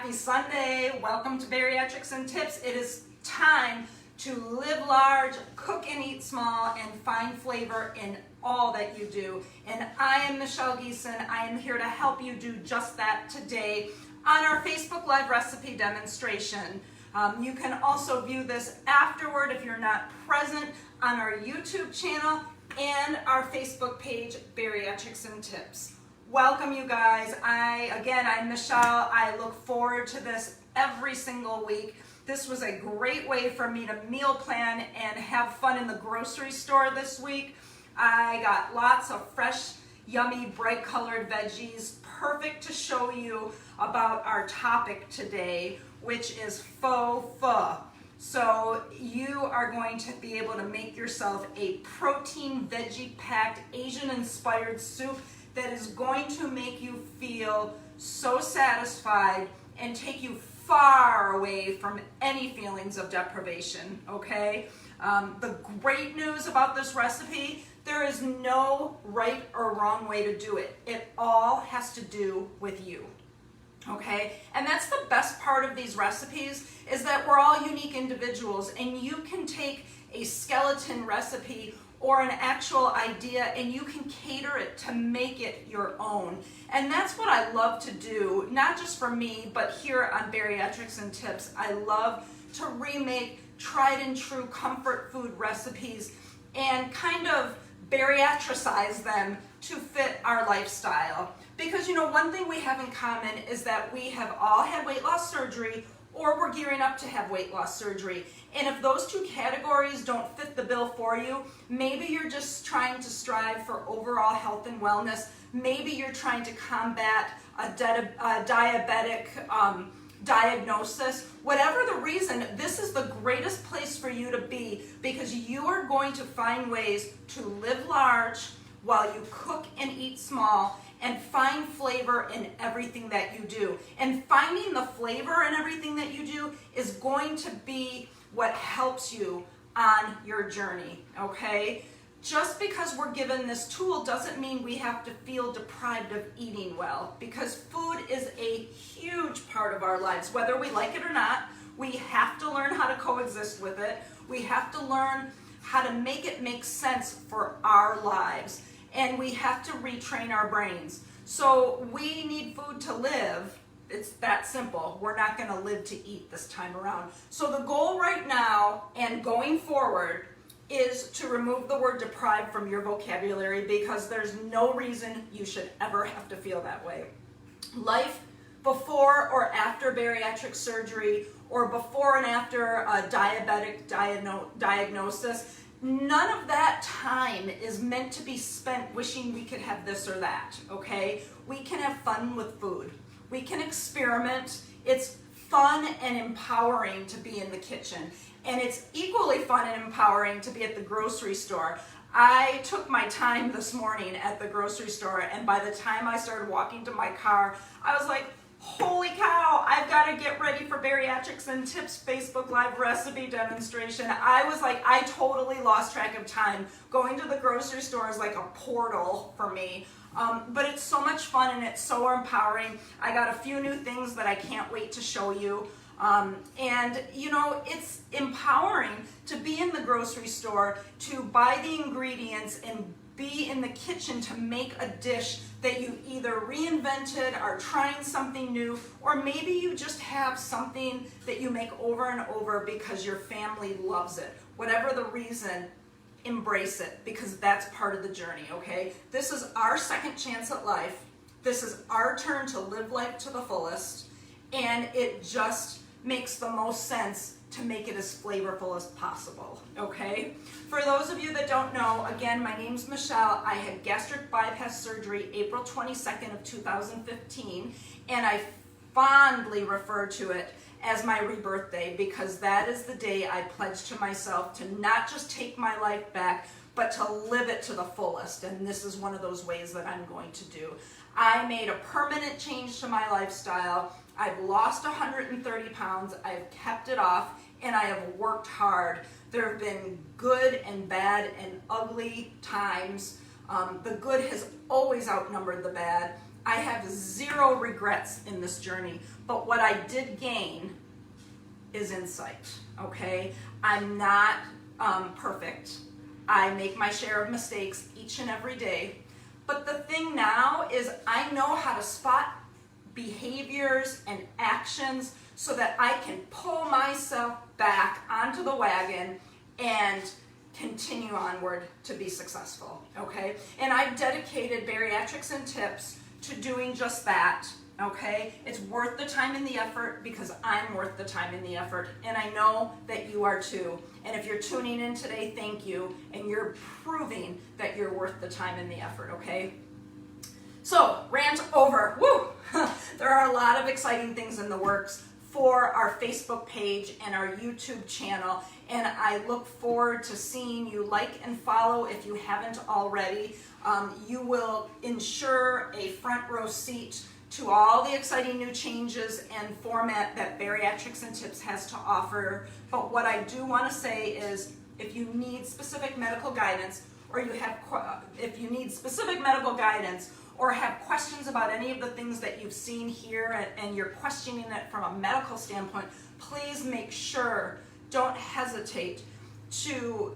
Happy Sunday. Welcome to Bariatrics and Tips. It is time to live large, cook and eat small, and find flavor in all that you do. And I am Michelle Geeson. I am here to help you do just that today on our Facebook Live recipe demonstration. You can also view this afterward if you're not present on our YouTube channel and our Facebook page, Bariatrics and Tips. Welcome, you guys. I'm Michelle. I look forward to this every single week. This was a great way for me to meal plan and have fun in the grocery store this week. I got lots of fresh, yummy, bright colored veggies, perfect to show you about our topic today, which is faux pho. So you are going to be able to make yourself a protein, veggie-packed, Asian-inspired soup that is going to make you feel so satisfied and take you far away from any feelings of deprivation, okay? The great news about this recipe, there is no right or wrong way to do it. It all has to do with you, okay? And that's the best part of these recipes, is that we're all unique individuals, and you can take a skeleton recipe or an actual idea and you can cater it to make it your own. And that's what I love to do, not just for me, but here on Bariatrics and Tips. I love to remake tried and true comfort food recipes and kind of bariatricize them to fit our lifestyle. Because one thing we have in common is that we have all had weight loss surgery or we're gearing up to have weight loss surgery. And if those two categories don't fit the bill for you, maybe you're just trying to strive for overall health and wellness. Maybe you're trying to combat a diabetic diagnosis. Whatever the reason, this is the greatest place for you to be, because you are going to find ways to live large while you cook and eat small and find flavor in everything that you do. And finding the flavor in everything that you do is going to be what helps you on your journey, okay? Just because we're given this tool doesn't mean we have to feel deprived of eating well, because food is a huge part of our lives. Whether we like it or not, we have to learn how to coexist with it. We have to learn how to make it make sense for our lives. And we have to retrain our brains. So we need food to live. It's that simple. We're not going to live to eat this time around. So the goal right now and going forward is to remove the word deprived from your vocabulary, because there's no reason you should ever have to feel that way. Life before or after bariatric surgery, or before and after a diabetic diagnosis, none of that time is meant to be spent wishing we could have this or that, okay? We can have fun with food. We can experiment. It's fun and empowering to be in the kitchen. And it's equally fun and empowering to be at the grocery store. I took my time this morning at the grocery store, and by the time I started walking to my car, I was like, holy cow, I've got to get ready for Bariatrics and Tips Facebook Live recipe demonstration. I was like, I totally lost track of time. Going to the grocery store is like a portal for me. But it's so much fun and it's so empowering. I got a few new things that I can't wait to show you. It's empowering to be in the grocery store, to buy the ingredients and be in the kitchen to make a dish that you either reinvented, are trying something new, or maybe you just have something that you make over and over because your family loves it. Whatever the reason, embrace it, because that's part of the journey, okay? This is our second chance at life. This is our turn to live life to the fullest, and it just makes the most sense to make it as flavorful as possible, okay? For those of you that don't know, again, my name's Michelle. I had gastric bypass surgery April 22nd of 2015, and I fondly refer to it as my rebirth day, because that is the day I pledged to myself to not just take my life back, but to live it to the fullest, and this is one of those ways that I'm going to do. I made a permanent change to my lifestyle. I've lost 130 pounds, I've kept it off, and I have worked hard. There have been good and bad and ugly times. The good has always outnumbered the bad. I have zero regrets in this journey, but what I did gain is insight, okay? I'm not perfect. I make my share of mistakes each and every day, but the thing now is I know how to spot behaviors and actions so that I can pull myself back onto the wagon and continue onward to be successful, okay? And I've dedicated Bariatrics and Tips to doing just that, okay? It's worth the time and the effort because I'm worth the time and the effort, and I know that you are too. And if you're tuning in today, thank you, and you're proving that you're worth the time and the effort, okay? So, Rant Over, woo! There are a lot of exciting things in the works for our Facebook page and our YouTube channel, and I look forward to seeing you like and follow if you haven't already. You will ensure a front row seat to all the exciting new changes and format that Bariatrics and Tips has to offer. But what I do want to say is if you need specific medical guidance or or have questions about any of the things that you've seen here and you're questioning it from a medical standpoint, please make sure, don't hesitate to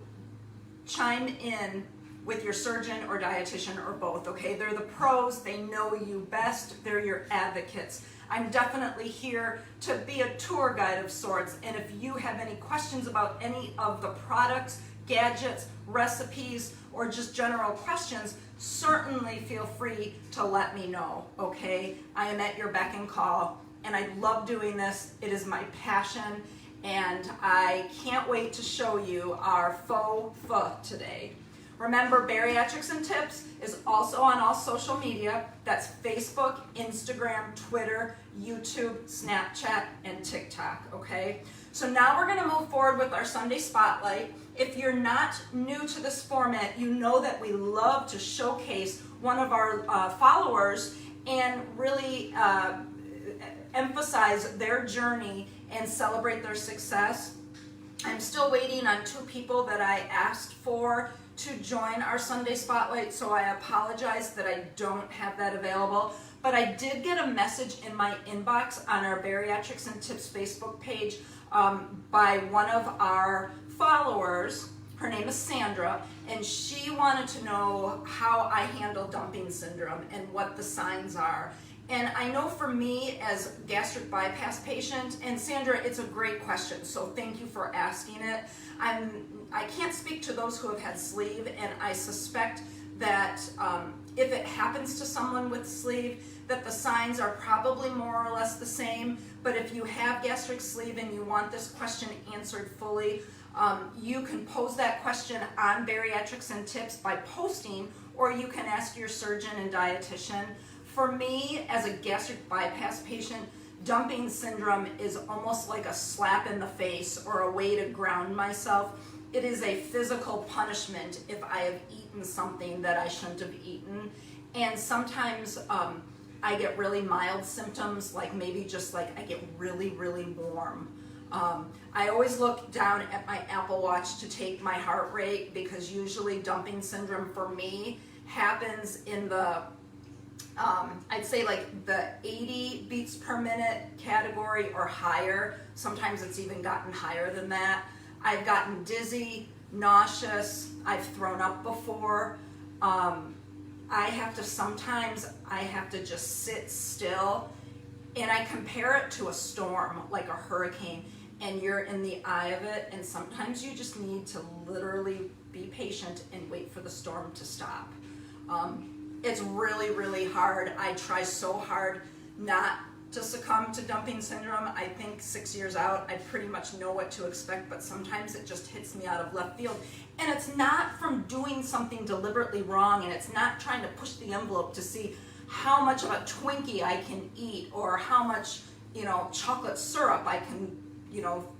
chime in with your surgeon or dietitian or both, okay? They're the pros, they know you best, they're your advocates. I'm definitely here to be a tour guide of sorts, and if you have any questions about any of the products, gadgets, recipes, or just general questions, certainly feel free to let me know, okay? I am at your beck and call, and I love doing this. It is my passion, and I can't wait to show you our Faux Pho today. Remember, Bariatrics and Tips is also on all social media. That's Facebook, Instagram, Twitter, YouTube, Snapchat, and TikTok, okay? So now we're gonna move forward with our Sunday Spotlight. If you're not new to this format, you know that we love to showcase one of our followers and really emphasize their journey and celebrate their success. I'm still waiting on 2 people that I asked for to join our Sunday Spotlight, so I apologize that I don't have that available. But I did get a message in my inbox on our Bariatrics and Tips Facebook page by one of our followers. Her name is Sandra, and she wanted to know how I handle dumping syndrome and what the signs are. And I know for me as gastric bypass patient, and Sandra, it's a great question, so thank you for asking it. I can't speak to those who have had sleeve, and I suspect that if it happens to someone with sleeve, that the signs are probably more or less the same. But if you have gastric sleeve and you want this question answered fully, you can pose that question on Bariatrics and Tips by posting, or you can ask your surgeon and dietitian. For me, as a gastric bypass patient, dumping syndrome is almost like a slap in the face or a way to ground myself. It is a physical punishment if I have eaten something that I shouldn't have eaten. And sometimes I get really mild symptoms, like maybe just like I get really, really warm. I always look down at my Apple Watch to take my heart rate, because usually dumping syndrome for me happens in the I'd say like the 80 beats per minute category or higher. Sometimes it's even gotten higher than that. I've gotten dizzy, nauseous, I've thrown up before. Sometimes I have to just sit still, and I compare it to a storm, like a hurricane, and you're in the eye of it, and sometimes you just need to literally be patient and wait for the storm to stop. It's really, really hard. I try so hard not to succumb to dumping syndrome. I think 6 years out, I pretty much know what to expect, but sometimes it just hits me out of left field. And it's not from doing something deliberately wrong, and it's not trying to push the envelope to see how much of a Twinkie I can eat or how much, chocolate syrup I can,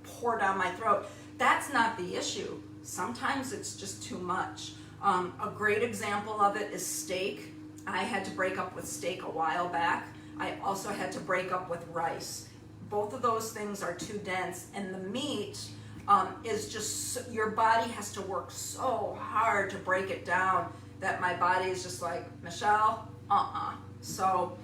pour down my throat. That's not the issue. Sometimes it's just too much. A great example of it is steak. I had to break up with steak a while back. I also had to break up with rice. Both of those things are too dense, and the meat is just, your body has to work so hard to break it down that my body is just like, Michelle, So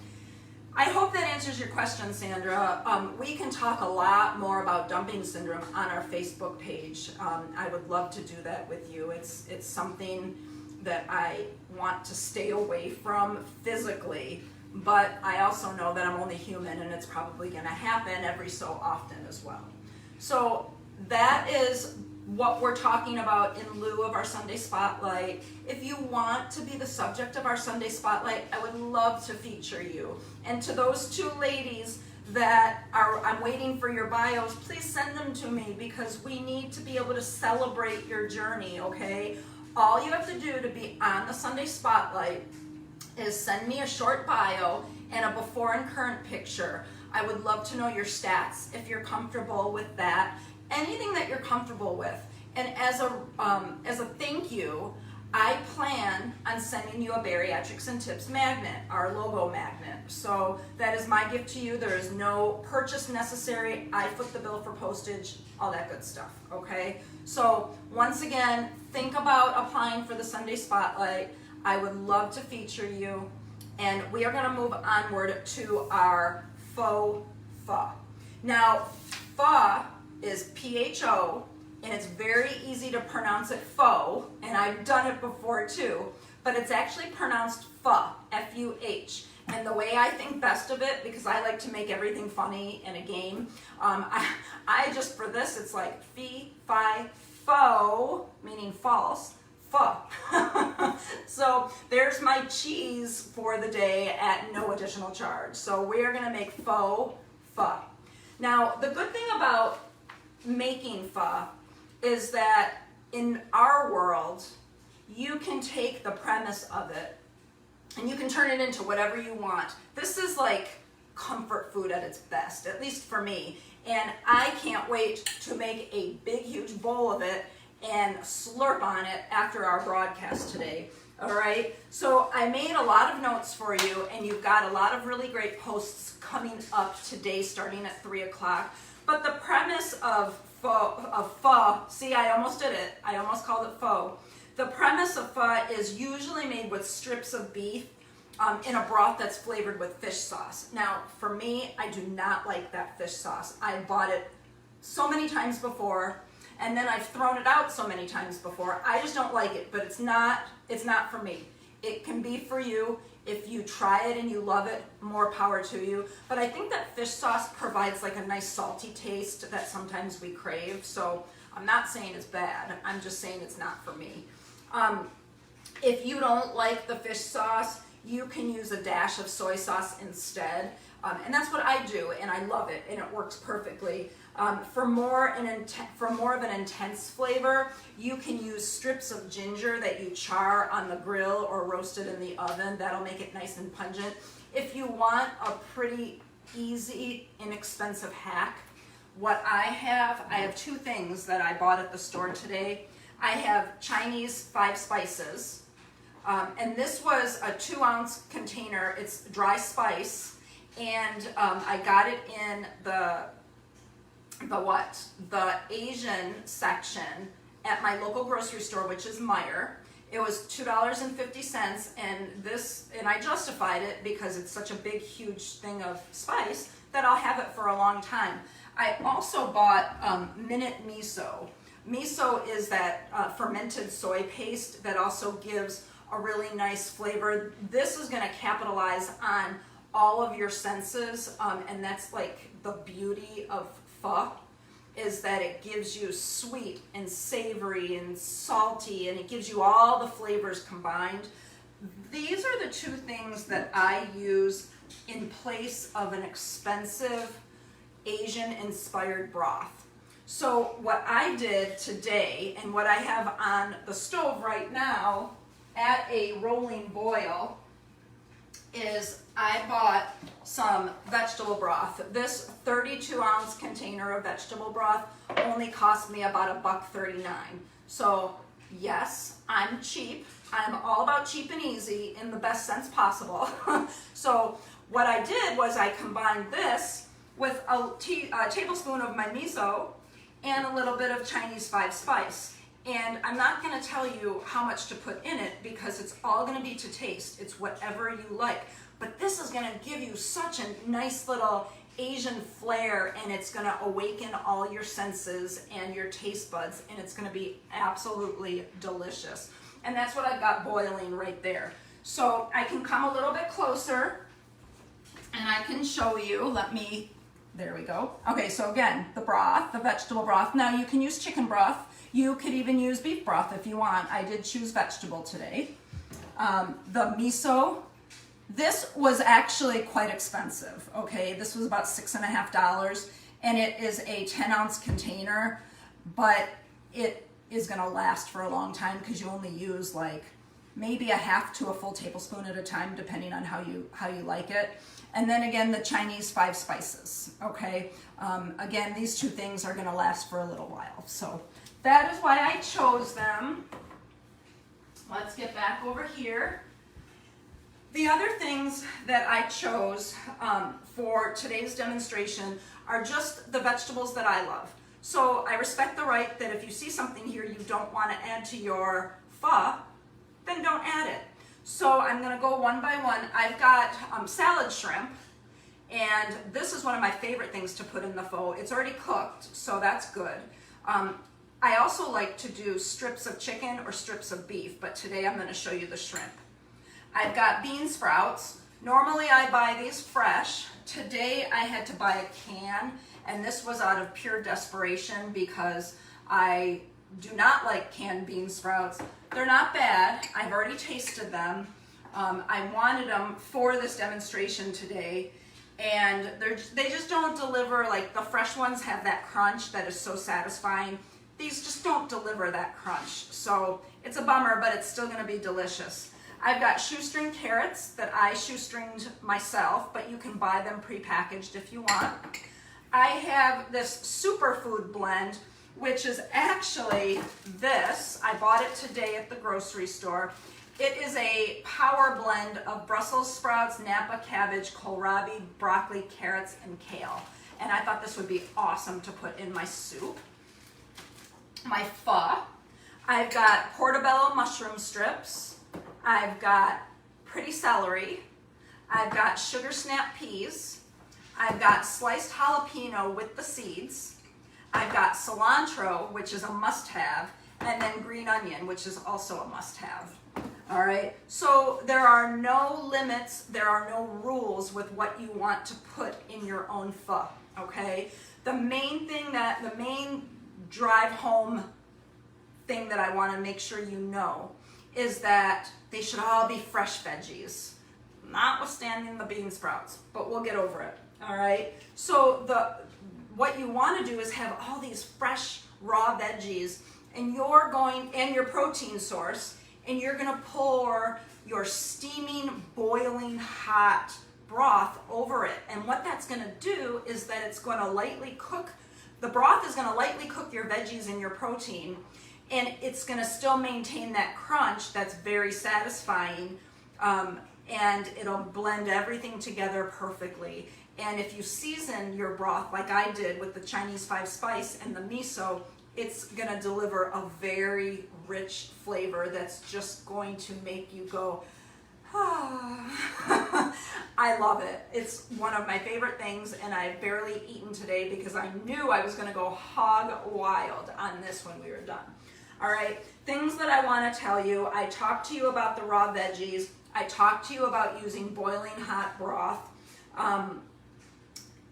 I hope that answers your question, Sandra. We can talk a lot more about dumping syndrome on our Facebook page. I would love to do that with you. It's something that I want to stay away from physically, but I also know that I'm only human and it's probably going to happen every so often as well. So that is what we're talking about in lieu of our Sunday Spotlight. If you want to be the subject of our Sunday Spotlight, I would love to feature you. And to those two ladies that I'm waiting for your bios, please send them to me because we need to be able to celebrate your journey, okay? All you have to do to be on the Sunday Spotlight is send me a short bio and a before and current picture. I would love to know your stats if you're comfortable with that. Anything that you're comfortable with. And as a thank you, I plan on sending you a Bariatrics and Tips magnet, our logo magnet. So that is my gift to you. There is no purchase necessary. I foot the bill for postage, all that good stuff, okay? So once again, think about applying for the Sunday Spotlight. I would love to feature you. And we are gonna move onward to our Faux Pho. Now, pho is P-H-O, and it's very easy to pronounce it faux, and I've done it before too, but it's actually pronounced pho, F-U-H. And the way I think best of it, because I like to make everything funny in a game, I just, for this, it's like fee, fi, faux, meaning false, pho. So there's my cheese for the day at no additional charge. So we're gonna make faux pho. Now, the good thing about making pho is that in our world, you can take the premise of it and you can turn it into whatever you want. This is like comfort food at its best, at least for me. And I can't wait to make a big, huge bowl of it and slurp on it after our broadcast today. All right, so I made a lot of notes for you, and you've got a lot of really great posts coming up today starting at 3 o'clock. But the premise of pho, see, I almost did it. I almost called it pho. The premise of pho is usually made with strips of beef in a broth that's flavored with fish sauce. Now, for me, I do not like that fish sauce. I bought it so many times before, and then I've thrown it out so many times before. I just don't like it, but it's not for me. It can be for you. If you try it and you love it, more power to you. But I think that fish sauce provides like a nice salty taste that sometimes we crave. So I'm not saying it's bad. I'm just saying it's not for me. If you don't like the fish sauce, you can use a dash of soy sauce instead. And that's what I do, and I love it, and it works perfectly. For more of an intense flavor, you can use strips of ginger that you char on the grill or roast it in the oven. That'll make it nice and pungent. If you want a pretty easy, inexpensive hack, what I have two things that I bought at the store today. I have Chinese 5 spices, and this was a 2-ounce container. It's dry spice, and I got it in the Asian section at my local grocery store, which is Meijer. It was $2.50, and I justified it because it's such a big, huge thing of spice that I'll have it for a long time. I also bought minute miso. Miso is that fermented soy paste that also gives a really nice flavor. This is going to capitalize on all of your senses, and that's like the beauty of pho, is that it gives you sweet and savory and salty, and it gives you all the flavors combined. These are the two things that I use in place of an expensive Asian-inspired broth. So what I did today, and what I have on the stove right now at a rolling boil, is I bought some vegetable broth. This 32-ounce container of vegetable broth only cost me about $1.39. So yes, I'm cheap. I'm all about cheap and easy in the best sense possible. So what I did was I combined this with a tablespoon of my miso and a little bit of Chinese 5 spice. And I'm not going to tell you how much to put in it because it's all going to be to taste. It's whatever you like. but this is gonna give you such a nice little Asian flair, and it's gonna awaken all your senses and your taste buds, and it's gonna be absolutely delicious. And that's what I've got boiling right there. So I can come a little bit closer and I can show you, there we go. Okay, so again, the broth, the vegetable broth. Now you can use chicken broth. You could even use beef broth if you want. I did choose vegetable today. The miso, this was actually quite expensive, okay? This was about $6.50, and it is a 10-ounce container, but it is gonna last for a long time because you only use like maybe a half to a full tablespoon at a time, depending on how you like it. And then again, the Chinese 5 spices, okay? Again, these two things are gonna last for a little while. So that is why I chose them. Let's get back over here. The other things that I chose for today's demonstration are just the vegetables that I love. So I respect the right that if you see something here you don't want to add to your pho, then don't add it. So I'm going to go one by one. I've got salad shrimp, and this is one of my favorite things to put in the pho. It's already cooked, so that's good. I also like to do strips of chicken or strips of beef, but today I'm going to show you the shrimp. I've got bean sprouts. Normally I buy these fresh. Today I had to buy a can, and this was out of pure desperation because I do not like canned bean sprouts. They're not bad. I've already tasted them. I wanted them for this demonstration today, and they just don't deliver. Like the fresh ones have that crunch that is so satisfying. These just don't deliver that crunch. So it's a bummer, but it's still going to be delicious. I've got shoestring carrots that I shoestringed myself, but you can buy them prepackaged if you want. I have this superfood blend, which is actually this. I bought it today at the grocery store. It is a power blend of Brussels sprouts, Napa cabbage, kohlrabi, broccoli, carrots, and kale. And I thought this would be awesome to put in my soup. My pho. I've got portobello mushroom strips. I've got pretty celery. I've got sugar snap peas. I've got sliced jalapeno with the seeds. I've got cilantro, which is a must-have, and then green onion, which is also a must-have. All right, so there are no limits, there are no rules with what you want to put in your own pho, okay? The main drive home thing that I want to make sure you know is that they should all be fresh veggies, notwithstanding the bean sprouts, but we'll get over it, all right? So what you want to do is have all these fresh raw veggies, and your protein source, and you're going to pour your steaming, boiling hot broth over it. And what that's going to do is that it's going to lightly cook, the broth is going to lightly cook your veggies and your protein, and it's going to still maintain that crunch that's very satisfying, and it'll blend everything together perfectly. And if you season your broth like I did with the Chinese 5 spice and the miso, it's going to deliver a very rich flavor that's just going to make you go, ah. I love it. It's one of my favorite things, and I've barely eaten today because I knew I was going to go hog wild on this when we were done. All right, things that I want to tell you. I talked to you about the raw veggies. I talked to you about using boiling hot broth.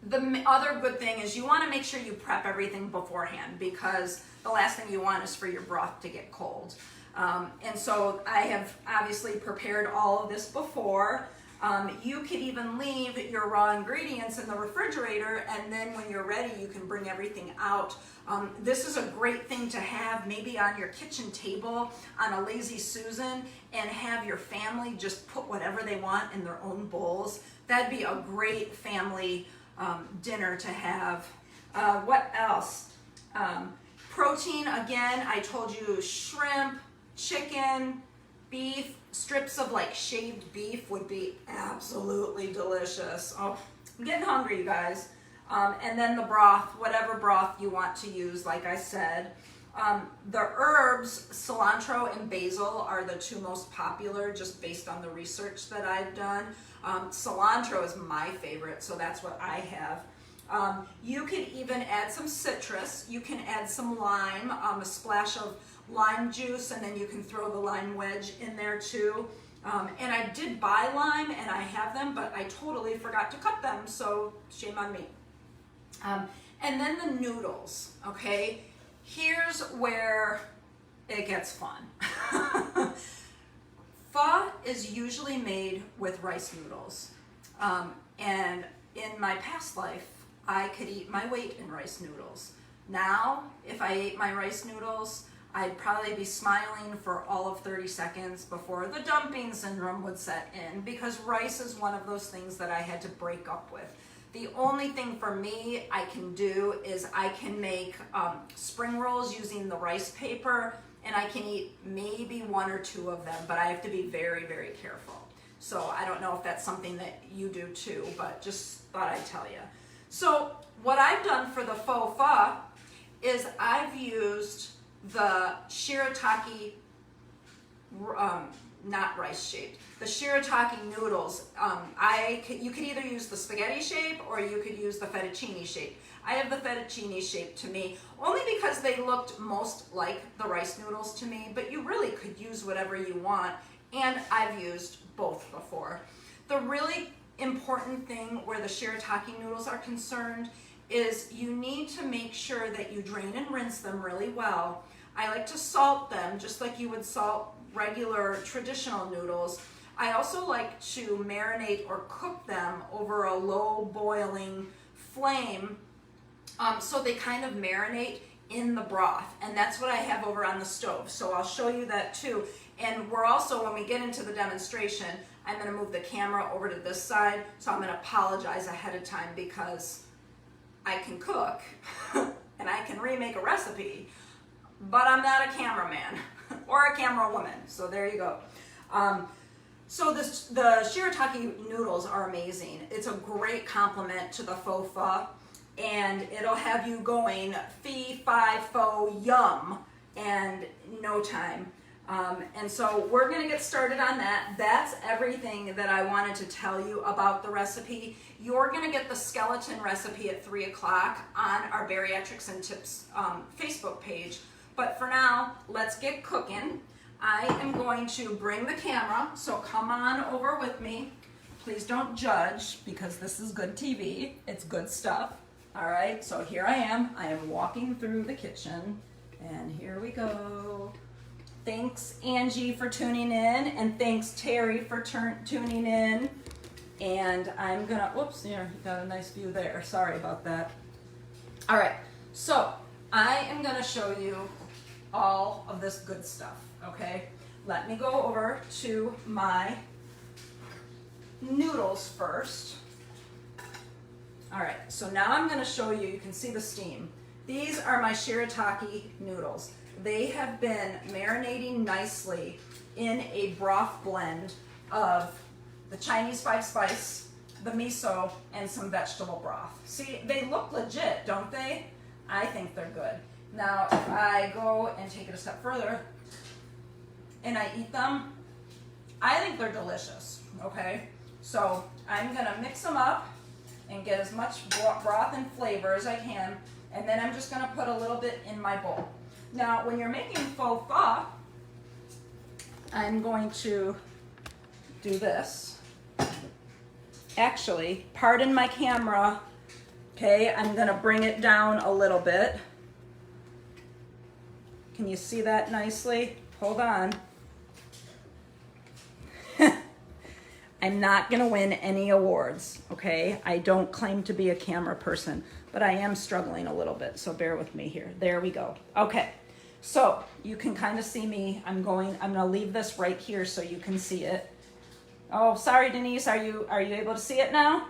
The other good thing is you want to make sure you prep everything beforehand, because the last thing you want is for your broth to get cold. And so I have obviously prepared all of this before. You could even leave your raw ingredients in the refrigerator, and then when you're ready, you can bring everything out. This is a great thing to have maybe on your kitchen table on a lazy Susan, and have your family just put whatever they want in their own bowls. That'd be a great family dinner to have. What else? Protein, again, I told you shrimp, chicken, beef, strips of like shaved beef would be absolutely delicious. Oh, I'm getting hungry, you guys. And then the broth, whatever broth you want to use, like I said. The herbs, cilantro and basil, are the two most popular just based on the research that I've done. Cilantro is my favorite, so that's what I have. You can even add some citrus. You can add some lime, a splash of lime juice, and then you can throw the lime wedge in there too. And I did buy lime and I have them, but I totally forgot to cut them, so shame on me. And then the noodles, okay? Here's where it gets fun. Pho is usually made with rice noodles. And in my past life, I could eat my weight in rice noodles. Now, if I ate my rice noodles, I'd probably be smiling for all of 30 seconds before the dumping syndrome would set in, because rice is one of those things that I had to break up with. The only thing for me I can do is I can make spring rolls using the rice paper, and I can eat maybe one or two of them, but I have to be very, very careful. So I don't know if that's something that you do too, but just thought I'd tell you. So what I've done for the faux pho is I've used the shirataki, not rice shaped, the shirataki noodles. You could either use the spaghetti shape or you could use the fettuccine shape. I have the fettuccine shape to me, only because they looked most like the rice noodles to me, but you really could use whatever you want, and I've used both before. The really important thing where the shirataki noodles are concerned is you need to make sure that you drain and rinse them really well. I like to salt them just like you would salt regular traditional noodles. I also like to marinate or cook them over a low boiling flame, so they kind of marinate in the broth, and that's what I have over on the stove. So I'll show you that too. And we're also, when we get into the demonstration, I'm going to move the camera over to this side, so I'm going to apologize ahead of time because I can cook and I can remake a recipe, but I'm not a cameraman or a camera woman, so there you go. So the shirataki noodles are amazing. It's a great complement to the faux pho, and it'll have you going fee, fi, fo, yum, and no time. And so we're gonna get started on that. That's everything that I wanted to tell you about the recipe. You're gonna get the skeleton recipe at 3 o'clock on our Bariatrics and Tips Facebook page. But for now, let's get cooking. I am going to bring the camera, so come on over with me. Please don't judge, because this is good TV. It's good stuff. All right, so here I am walking through the kitchen, and here we go. Thanks, Angie, for tuning in, and thanks, Terry, for tuning in. And I'm gonna, whoops, here, you got a nice view there. Sorry about that. All right, so I am gonna show you all of this good stuff, okay? Let me go over to my noodles first. All right, so now I'm gonna show you, you can see the steam. These are my shirataki noodles. They have been marinating nicely in a broth blend of the Chinese 5-spice, the miso, and some vegetable broth. See, they look legit, don't they? I think they're good. Now, if I go and take it a step further and I eat them, I think they're delicious, okay? So I'm gonna mix them up and get as much broth and flavor as I can, and then I'm just gonna put a little bit in my bowl. Now, when you're making faux pho, I'm going to do this. Actually, pardon my camera, okay? I'm gonna bring it down a little bit. Can you see that nicely? Hold on. I'm not gonna win any awards, okay? I don't claim to be a camera person, but I am struggling a little bit, so bear with me here. There we go. Okay, so you can kind of see me. I'm gonna leave this right here so you can see it. Oh, sorry, Denise, are you able to see it now?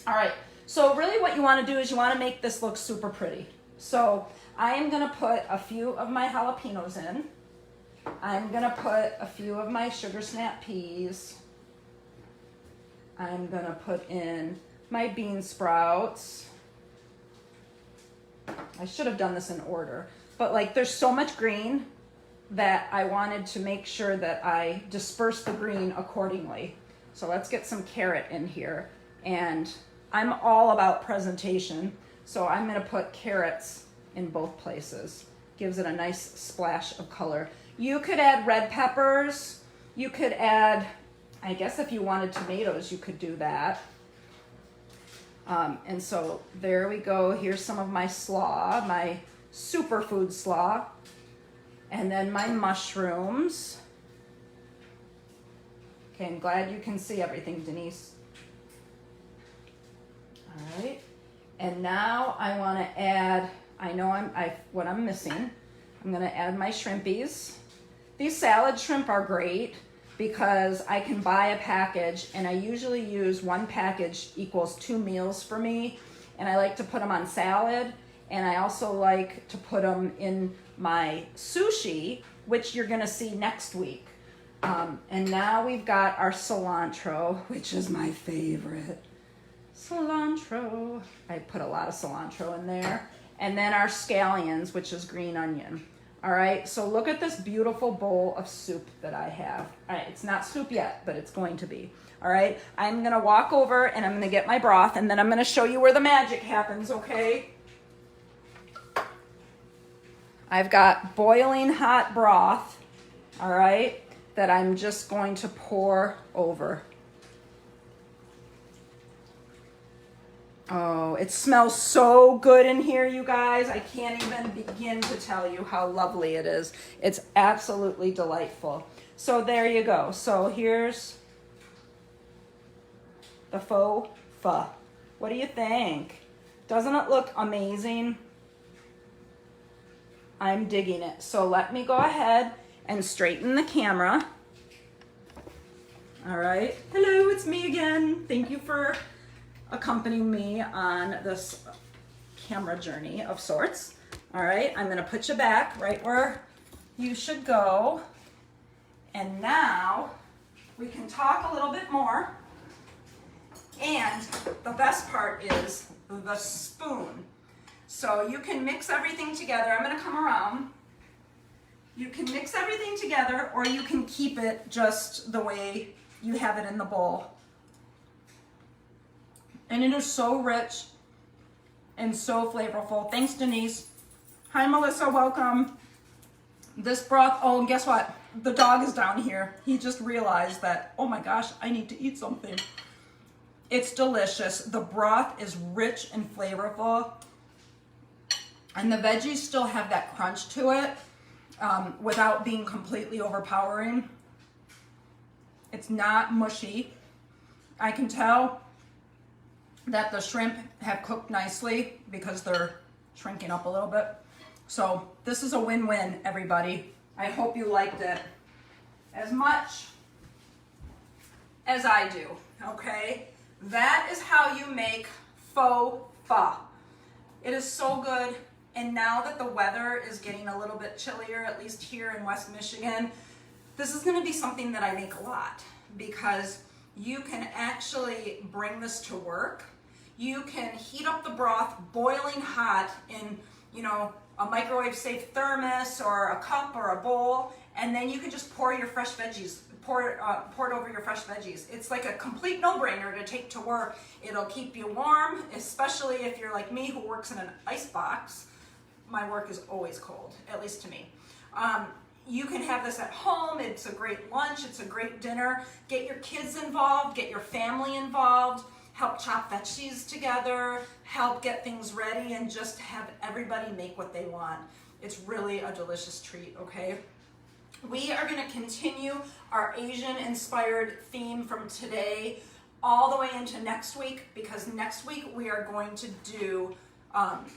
All right, so really what you wanna do is you wanna make this look super pretty. So I am gonna put a few of my jalapenos in. I'm gonna put a few of my sugar snap peas. I'm gonna put in my bean sprouts. I should have done this in order. but like there's so much green that I wanted to make sure that I disperse the green accordingly. So let's get some carrot in here. And I'm all about presentation, so I'm gonna put carrots in both places. Gives it a nice splash of color. You could add red peppers. You could add, I guess if you wanted tomatoes, you could do that. And so there we go. Here's some of my slaw, my superfood slaw. And then my mushrooms. Okay, I'm glad you can see everything, Denise. All right. And now I want to add, I know what I'm missing. I'm going to add my shrimpies. These salad shrimp are great because I can buy a package, and I usually use one package equals 2 meals for me. And I like to put them on salad, and I also like to put them in my sushi, which you're gonna see next week. And now we've got our cilantro, which is my favorite. Cilantro. I put a lot of cilantro in there. And then our scallions, which is green onion. All right, so look at this beautiful bowl of soup that I have. All right, it's not soup yet, but it's going to be. All right, I'm gonna walk over and I'm gonna get my broth, and then I'm gonna show you where the magic happens, okay? I've got boiling hot broth, all right, that I'm just going to pour over. Oh, it smells so good in here, you guys. I can't even begin to tell you how lovely it is. It's absolutely delightful. So there you go. So here's the faux pho. What do you think? Doesn't it look amazing? I'm digging it. So let me go ahead and straighten the camera. All right. Hello, it's me again. Thank you for accompanying me on this camera journey of sorts. All right, I'm gonna put you back right where you should go. And now we can talk a little bit more. And the best part is the spoon. So you can mix everything together. I'm gonna come around. You can mix everything together, or you can keep it just the way you have it in the bowl. And it is so rich and so flavorful. Thanks, Denise. Hi, Melissa, welcome. This broth, oh, and guess what? The dog is down here. He just realized that, oh my gosh, I need to eat something. It's delicious. The broth is rich and flavorful. And the veggies still have that crunch to it without being completely overpowering. It's not mushy. I can tell that the shrimp have cooked nicely because they're shrinking up a little bit. So this is a win-win, everybody. I hope you liked it as much as I do, okay? That is how you make faux pho. It is so good, and now that the weather is getting a little bit chillier, at least here in West Michigan, this is gonna be something that I make a lot because you can actually bring this to work. You can heat up the broth boiling hot in, you know, a microwave safe thermos or a cup or a bowl, and then you can just pour your fresh veggies, pour it over your fresh veggies. It's like a complete no-brainer to take to work. It'll keep you warm, especially if you're like me who works in an ice box. My work is always cold, at least to me. You can have this at home. It's a great lunch. It's a great dinner. Get your kids involved. Get your family involved. Help chop veggies together. Help get things ready and just have everybody make what they want. It's really a delicious treat, okay? We are going to continue our Asian-inspired theme from today all the way into next week, because next week we are going to do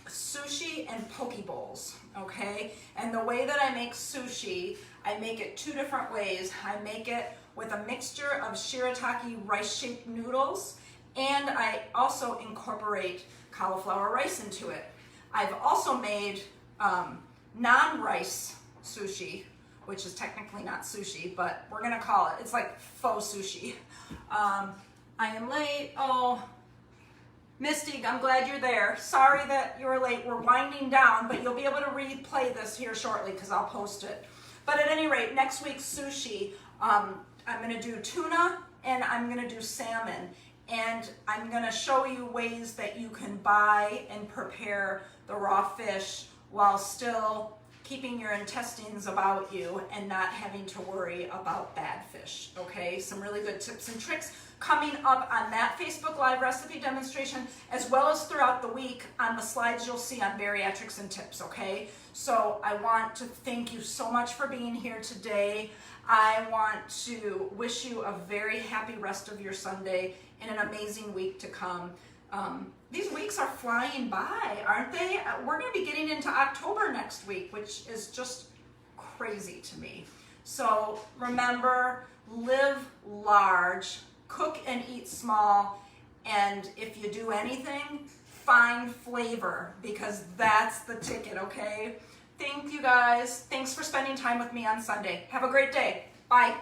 sushi and poke bowls, okay? And the way that I make sushi, I make it 2 different ways. I make it with a mixture of shirataki rice-shaped noodles, and I also incorporate cauliflower rice into it. I've also made non-rice sushi, which is technically not sushi, but we're gonna call it, it's like faux sushi. I am late, oh, Mystique, I'm glad you're there. Sorry that you were late. We're winding down, but you'll be able to replay this here shortly because I'll post it. But at any rate, next week's sushi, I'm going to do tuna and I'm going to do salmon. And I'm going to show you ways that you can buy and prepare the raw fish while still keeping your intestines about you and not having to worry about bad fish, okay? Some really good tips and tricks coming up on that Facebook Live recipe demonstration, as well as throughout the week on the slides you'll see on bariatrics and tips, okay? So I want to thank you so much for being here today. I want to wish you a very happy rest of your Sunday and an amazing week to come. These weeks are flying by, aren't they? We're going to be getting into October next week, which is just crazy to me. So remember, live large, cook and eat small, and if you do anything, find flavor, because that's the ticket, okay? Thank you guys. Thanks for spending time with me on Sunday. Have a great day. Bye.